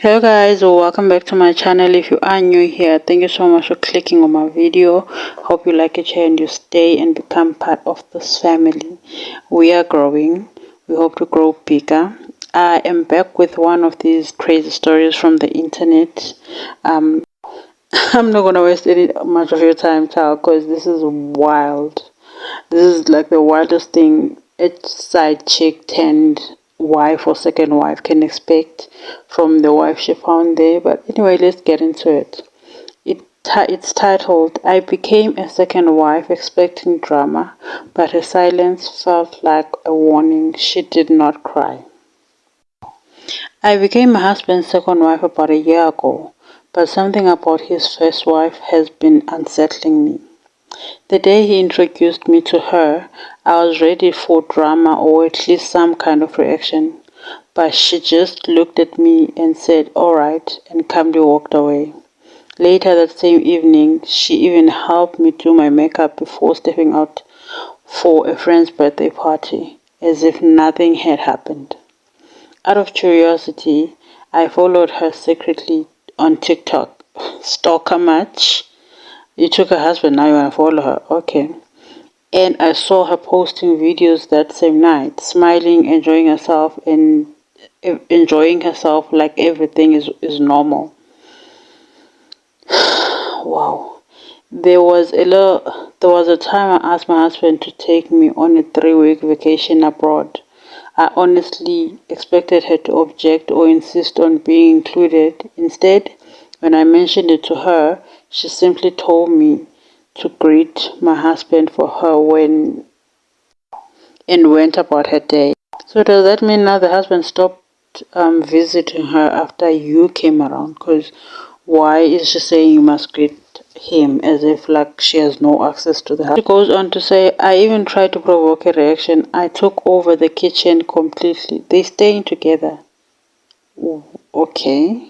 Hello guys, welcome back to my channel. If you are new here, thank you so much for clicking on my video. Hope you like it here and you stay and become part of this family. We are growing. We hope to grow bigger. I am back with one of these crazy stories from the internet. I'm not gonna waste any much of your time, child, because this is wild. This is like the wildest thing a side chick turned wife or second wife can expect from the wife she found there. But anyway, let's get into it. It's titled, I became a second wife expecting drama, but her silence felt like a warning. She did not cry. I became my husband's second wife about a year ago, but something about his first wife has been unsettling me. The day he introduced me to her, I was ready for drama or at least some kind of reaction. But she just looked at me and said, alright, and calmly walked away. Later that same evening, she even helped me do my makeup before stepping out for a friend's birthday party, as if nothing had happened. Out of curiosity, I followed her secretly on TikTok. Stalker much? You took her husband, now you want to follow her. Okay. And I saw her posting videos that same night, smiling, enjoying herself like everything is normal. Wow. There was a time I asked my husband to take me on a 3-week vacation abroad. I honestly expected her to object or insist on being included. Instead, when I mentioned it to her, she simply told me to greet my husband for her and went about her day. So does that mean now the husband stopped visiting her after you came around? Because why is she saying you must greet him as if like she has no access to the house? She goes on to say, I even tried to provoke a reaction. I took over the kitchen completely. They staying together. Okay.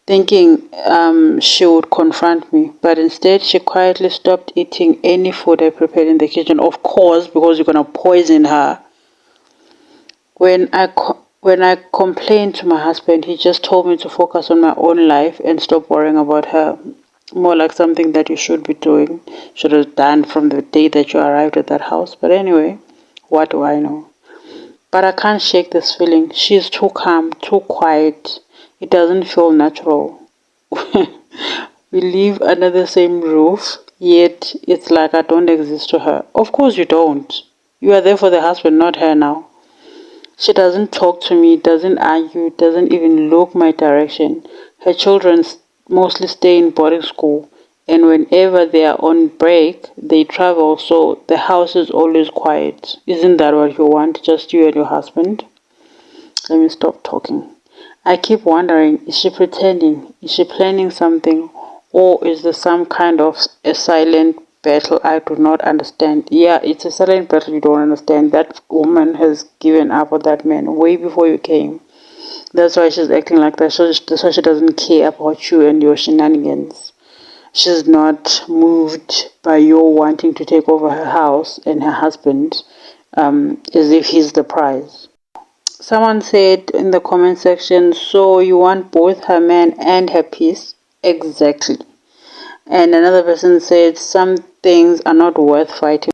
Thinking she would confront me, but instead she quietly stopped eating any food I prepared in the kitchen. Of course, because you're gonna poison her. When I complained to my husband, he just told me to focus on my own life and stop worrying about her. More like something that you should be doing, should have done from the day that you arrived at that house. But anyway, what do I know? But I can't shake this feeling. She's too calm, too quiet. It doesn't feel natural. We live under the same roof, yet it's like I don't exist to her. Of course you don't. You are there for the husband, not her now. She doesn't talk to me, doesn't argue, doesn't even look my direction. Her children mostly stay in boarding school, and whenever they are on break, they travel, so the house is always quiet. Isn't that what you want? Just you and your husband? Let me stop talking. I keep wondering, is she pretending? Is she planning something? Or is there some kind of a silent battle I do not understand? Yeah, it's a silent battle you don't understand. That woman has given up on that man way before you came. That's why she's acting like that. That's why she doesn't care about you and your shenanigans. She's not moved by your wanting to take over her house and her husband as if he's the prize. Someone said in the comment section, so you want both her man and her peace? Exactly. And another person said, some things are not worth fighting.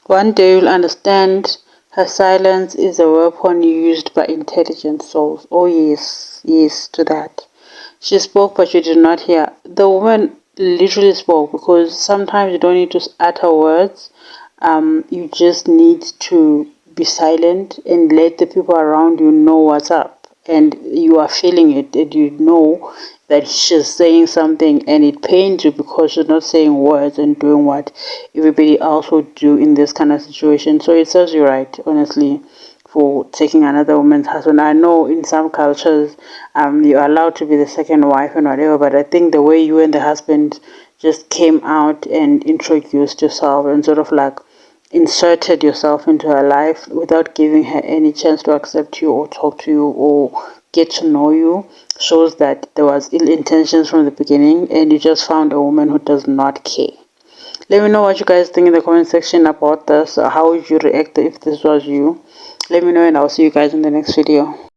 One day you'll understand her silence is a weapon used by intelligent souls. Oh yes, yes to that. She spoke but you did not hear. The woman literally spoke because sometimes you don't need to utter words. You just need to be silent and let the people around you know what's up. And you are feeling it and you know that she's saying something and it pains you because she's not saying words and doing what everybody else would do in this kind of situation. So it serves you right, honestly, for taking another woman's husband. I know in some cultures you're allowed to be the second wife and whatever, but I think the way you and the husband just came out and introduced yourself and sort of like inserted yourself into her life without giving her any chance to accept you or talk to you or get to know you shows that there was ill intentions from the beginning and you just found a woman who does not care. Let me know what you guys think in the comment section about this. How would you react if this was you? Let me know and I'll see you guys in the next video.